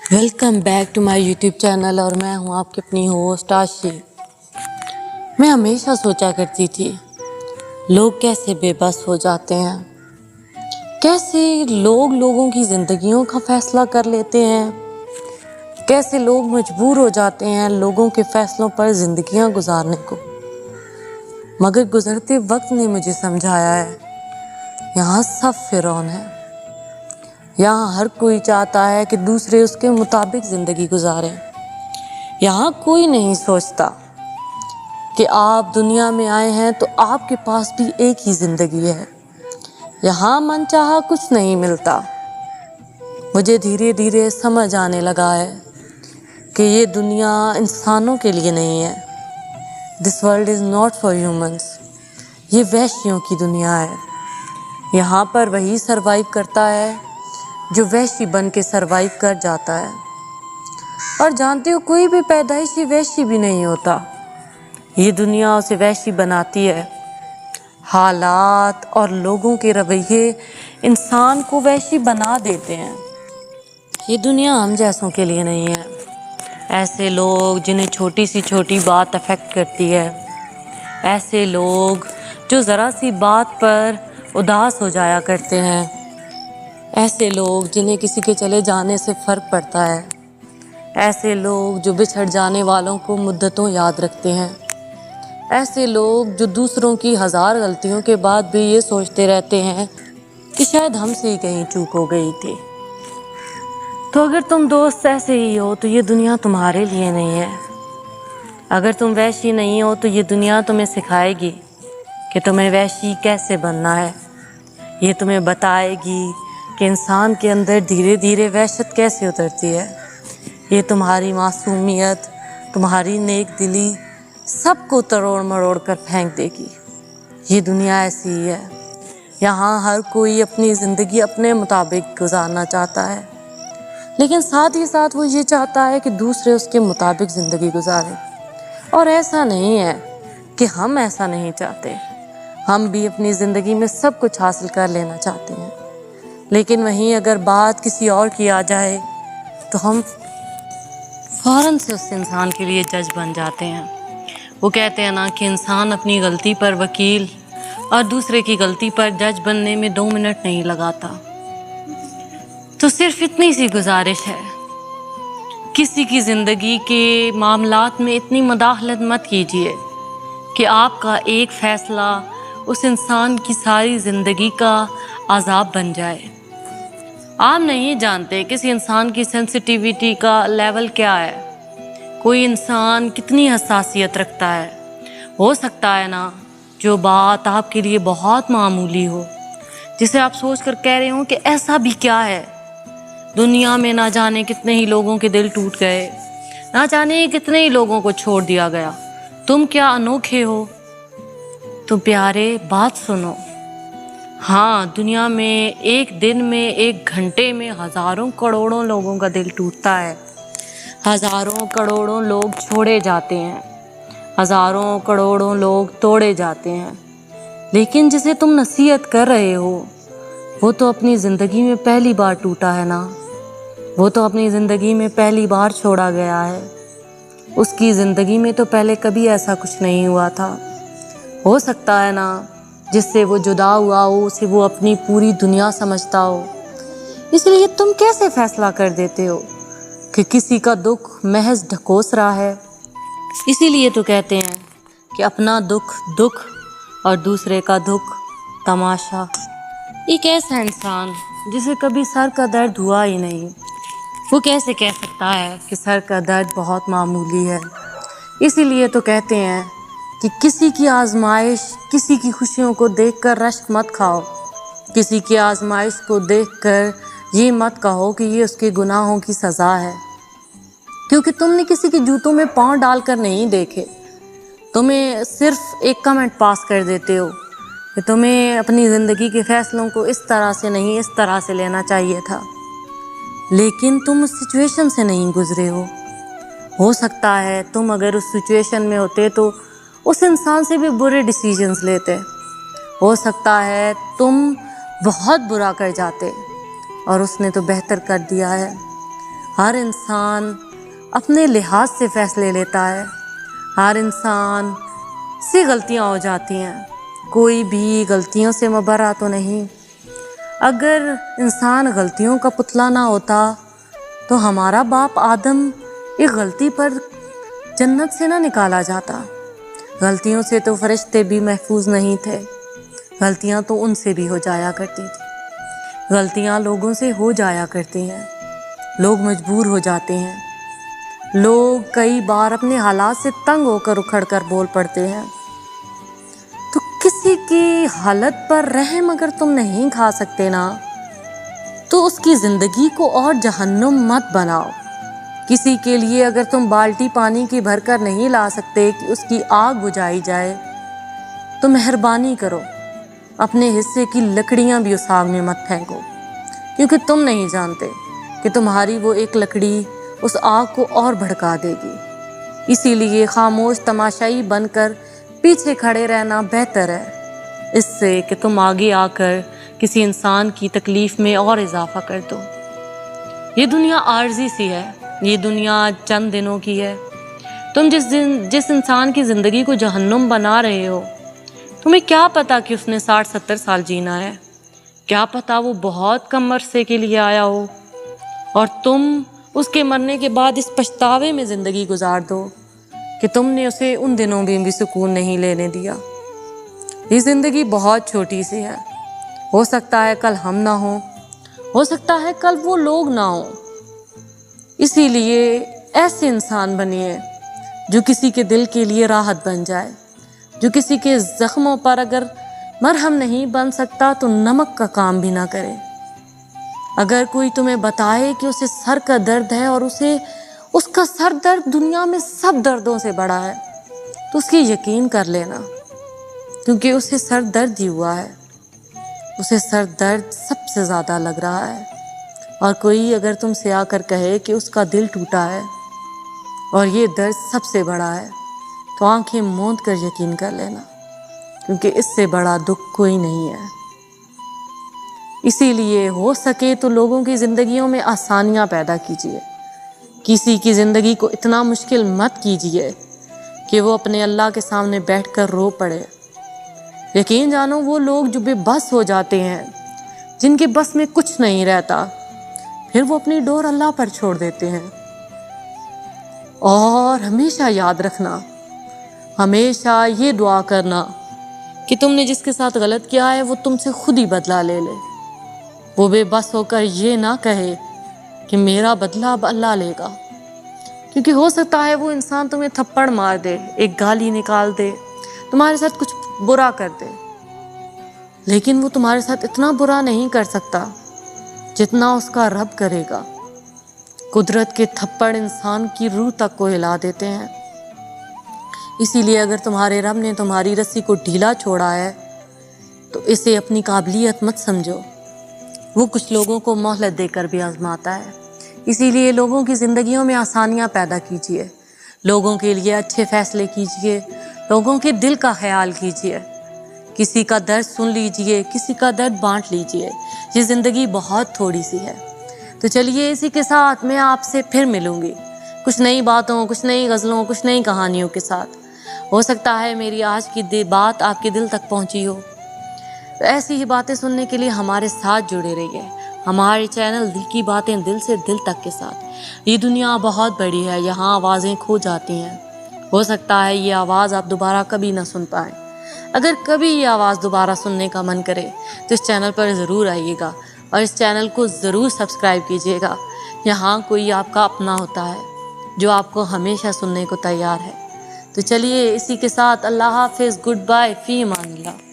Welcome back to my YouTube channel और मैं हूँ आपकी अपनी होस्ट आशी। मैं हमेशा सोचा करती थी लोग कैसे बेबस हो जाते हैं, कैसे लोग लोगों की ज़िंदगियों का फैसला कर लेते हैं, कैसे लोग मजबूर हो जाते हैं लोगों के फैसलों पर ज़िंदगियाँ गुजारने को। मगर गुजरते वक्त ने मुझे समझाया है यहाँ सब फिरौन है। यहाँ हर कोई चाहता है कि दूसरे उसके मुताबिक ज़िंदगी गुजारें। यहाँ कोई नहीं सोचता कि आप दुनिया में आए हैं तो आपके पास भी एक ही ज़िंदगी है। यहाँ मनचाहा कुछ नहीं मिलता। मुझे धीरे धीरे समझ आने लगा है कि ये दुनिया इंसानों के लिए नहीं है। This world is not for humans. ये वैश्यों की दुनिया है। यहाँ पर वही सरवाइव करता है जो वैश्य बन के सरवाइव कर जाता है। और जानते हो कोई भी पैदाइशी वैश्य भी नहीं होता, ये दुनिया उसे वैश्य बनाती है। हालात और लोगों के रवैये इंसान को वैश्य बना देते हैं। ये दुनिया हम जैसों के लिए नहीं है। ऐसे लोग जिन्हें छोटी सी छोटी बात अफेक्ट करती है, ऐसे लोग जो ज़रा सी बात पर उदास हो जाया करते हैं, ऐसे लोग जिन्हें किसी के चले जाने से फ़र्क पड़ता है, ऐसे लोग जो बिछड़ जाने वालों को मुद्दतों याद रखते हैं, ऐसे लोग जो दूसरों की हज़ार गलतियों के बाद भी ये सोचते रहते हैं कि शायद हमसे ही कहीं चूक हो गई थी। तो अगर तुम दोस्त ऐसे ही हो तो ये दुनिया तुम्हारे लिए नहीं है। अगर तुम वैशी नहीं हो तो ये दुनिया तुम्हें सिखाएगी कि तुम्हें वैशी कैसे बनना है। ये तुम्हें बताएगी कि इंसान के अंदर धीरे धीरे वहशत कैसे उतरती है। ये तुम्हारी मासूमियत, तुम्हारी नेक दिली सबको तरोड़ मरोड़ कर फेंक देगी। ये दुनिया ऐसी ही है। यहाँ हर कोई अपनी ज़िंदगी अपने मुताबिक गुजारना चाहता है, लेकिन साथ ही साथ वो ये चाहता है कि दूसरे उसके मुताबिक ज़िंदगी गुजारें। और ऐसा नहीं है कि हम ऐसा नहीं चाहते। हम भी अपनी ज़िंदगी में सब कुछ हासिल कर लेना चाहते हैं, लेकिन वहीं अगर बात किसी और की आ जाए तो हम फ़ौरन से उस इंसान के लिए जज बन जाते हैं। वो कहते हैं ना कि इंसान अपनी गलती पर वकील और दूसरे की गलती पर जज बनने में 2 मिनट नहीं लगाता। तो सिर्फ इतनी सी गुजारिश है, किसी की ज़िंदगी के मामलात में इतनी मुदाखलत मत कीजिए कि आपका एक फ़ैसला उस इंसान की सारी ज़िंदगी का अज़ाब बन जाए। आप नहीं जानते किसी इंसान की सेंसिटिविटी का लेवल क्या है, कोई इंसान कितनी हसासियत रखता है। हो सकता है ना जो बात आपके लिए बहुत मामूली हो, जिसे आप सोच कर कह रहे हो कि ऐसा भी क्या है, दुनिया में ना जाने कितने ही लोगों के दिल टूट गए, ना जाने कितने ही लोगों को छोड़ दिया गया। तुम क्या अनोखे हो। तो प्यारे बात सुनो, हाँ दुनिया में एक दिन में, एक घंटे में हज़ारों करोड़ों लोगों का दिल टूटता है। हज़ारों करोड़ों लोग छोड़े जाते हैं, हज़ारों करोड़ों लोग तोड़े जाते हैं। लेकिन जिसे तुम नसीहत कर रहे हो वो तो अपनी ज़िंदगी में पहली बार टूटा है ना। वो तो अपनी ज़िंदगी में पहली बार छोड़ा गया है। उसकी ज़िंदगी में तो पहले कभी ऐसा कुछ नहीं हुआ था। हो सकता है ना जिससे वो जुदा हुआ हो उसे वो अपनी पूरी दुनिया समझता हो। इसलिए तुम कैसे फैसला कर देते हो कि किसी का दुख महज ढकोस रहा है। इसीलिए तो कहते हैं कि अपना दुख दुख और दूसरे का दुख तमाशा। एक ऐसा इंसान जिसे कभी सर का दर्द हुआ ही नहीं, वो कैसे कह सकता है कि सर का दर्द बहुत मामूली है। इसीलिए तो कहते हैं कि किसी की आजमाइश, किसी की खुशियों को देखकर रश्क मत खाओ। किसी की आजमाइश को देखकर ये मत कहो कि ये उसके गुनाहों की सज़ा है, क्योंकि तुमने किसी के जूतों में पाँव डालकर नहीं देखे। तुम्हें सिर्फ एक कमेंट पास कर देते हो कि तुम्हें अपनी ज़िंदगी के फ़ैसलों को इस तरह से नहीं, इस तरह से लेना चाहिए था, लेकिन तुम उस सिचुएशन से नहीं गुज़रे हो सकता है तुम अगर उस सिचुएशन में होते तो उस इंसान से भी बुरे डिसीजंस लेते। हो सकता है तुम बहुत बुरा कर जाते और उसने तो बेहतर कर दिया है। ہر انسان اپنے لحاظ سے فیصلے لیتا ہے، ہر انسان سے غلطیاں ہو جاتی ہیں، کوئی بھی غلطیوں سے مبرا تو نہیں۔ اگر انسان غلطیوں کا پتلا نہ ہوتا تو ہمارا باپ آدم ایک غلطی پر جنت سے نہ نکالا جاتا۔ غلطیوں سے تو فرشتے بھی محفوظ نہیں تھے، غلطیاں تو ان سے بھی ہو جایا کرتی تھی، غلطیاں لوگوں سے ہو جایا کرتی ہیں، لوگ مجبور ہو جاتے ہیں، لوگ کئی بار اپنے حالات سے تنگ ہو کر اکھڑ کر بول پڑتے ہیں۔ تو کسی کی حالت پر رحم اگر تم نہیں کھا سکتے نا، تو اس کی زندگی کو اور جہنم مت بناؤ۔ کسی کے لیے اگر تم بالٹی پانی کی بھر کر نہیں لا سکتے کہ اس کی آگ بجھائی جائے، تو مہربانی کرو اپنے حصے کی لکڑیاں بھی اس آگ میں مت پھینکو، کیونکہ تم نہیں جانتے کہ تمہاری وہ ایک لکڑی اس آگ کو اور بھڑکا دے گی۔ اسی لیے خاموش تماشائی بن کر پیچھے کھڑے رہنا بہتر ہے، اس سے کہ تم آگے آ کر کسی انسان کی تکلیف میں اور اضافہ کر دو۔ یہ دنیا عارضی سی ہے، یہ دنیا چند دنوں کی ہے۔ تم جس انسان کی زندگی کو جہنم بنا رہے ہو، تمہیں کیا پتا کہ اس نے 60-70 سال جینا ہے، کیا پتا وہ بہت کم عرصے کے لیے آیا ہو، اور تم اس کے مرنے کے بعد اس پچھتاوے میں زندگی گزار دو کہ تم نے اسے ان دنوں میں بھی سکون نہیں لینے دیا۔ یہ زندگی بہت چھوٹی سی ہے، ہو سکتا ہے کل ہم نہ ہوں، ہو سکتا ہے کل وہ لوگ نہ ہوں۔ اسی لیے ایسے انسان بنیے جو کسی کے دل کے لیے راحت بن جائے، جو کسی کے زخموں پر اگر مرہم نہیں بن سکتا تو نمک کا کام بھی نہ کرے۔ اگر کوئی تمہیں بتائے کہ اسے سر کا درد ہے اور اس کا سر درد دنیا میں سب دردوں سے بڑا ہے، تو اس کی یقین کر لینا، کیونکہ اسے سر درد ہی ہوا ہے، اسے سر درد سب سے زیادہ لگ رہا ہے۔ اور کوئی اگر تم سے آ کر کہے کہ اس کا دل ٹوٹا ہے اور یہ درد سب سے بڑا ہے، تو آنکھیں موند کر یقین کر لینا، کیونکہ اس سے بڑا دکھ کوئی نہیں ہے۔ اسی لیے ہو سکے تو لوگوں کی زندگیوں میں آسانیاں پیدا کیجیے، کسی کی زندگی کو اتنا مشکل مت کیجیے کہ وہ اپنے اللہ کے سامنے بیٹھ کر رو پڑے۔ یقین جانو وہ لوگ جو بے بس ہو جاتے ہیں، جن کے بس میں کچھ نہیں رہتا، پھر وہ اپنی ڈور اللہ پر چھوڑ دیتے ہیں۔ اور ہمیشہ یاد رکھنا، ہمیشہ یہ دعا کرنا کہ تم نے جس کے ساتھ غلط کیا ہے وہ تم سے خود ہی بدلہ لے لے۔ وہ بے بس ہو کر یہ نہ کہے کہ میرا بدلہ اب اللہ لے گا، کیونکہ ہو سکتا ہے وہ انسان تمہیں تھپڑ مار دے، ایک گالی نکال دے، تمہارے ساتھ کچھ برا کر دے، لیکن وہ تمہارے ساتھ اتنا برا نہیں کر سکتا جتنا اس کا رب کرے گا۔ قدرت کے تھپڑ انسان کی روح تک کو ہلا دیتے ہیں۔ اسی لیے اگر تمہارے رب نے تمہاری رسی کو ڈھیلا چھوڑا ہے تو اسے اپنی قابلیت مت سمجھو، وہ کچھ لوگوں کو مہلت دے کر بھی آزماتا ہے۔ اسی لیے لوگوں کی زندگیوں میں آسانیاں پیدا کیجیے، لوگوں کے لیے اچھے فیصلے کیجیے، لوگوں کے دل کا خیال کیجیے، کسی کا درد سن لیجیے، کسی کا درد بانٹ لیجیے۔ یہ زندگی بہت تھوڑی سی ہے۔ تو چلیے اسی کے ساتھ میں آپ سے پھر ملوں گی، کچھ نئی باتوں، کچھ نئی غزلوں، کچھ نئی کہانیوں کے ساتھ۔ ہو سکتا ہے میری آج کی بات آپ کے دل تک پہنچی ہو، تو ایسی ہی باتیں سننے کے لیے ہمارے ساتھ جڑے رہیے، ہمارے چینل دل کی باتیں دل سے دل تک کے ساتھ۔ یہ دنیا بہت بڑی ہے، یہاں آوازیں کھو جاتی ہیں، ہو سکتا ہے یہ آواز آپ دوبارہ کبھی نہ سن پائیں۔ اگر کبھی یہ آواز دوبارہ سننے کا من کرے تو اس چینل پر ضرور آئیے گا اور اس چینل کو ضرور سبسکرائب کیجیے گا۔ یہاں کوئی آپ کا اپنا ہوتا ہے جو آپ کو ہمیشہ سننے کو تیار ہے۔ تو چلیے اسی کے ساتھ اللہ حافظ، گڈ بائے، فی امان اللہ۔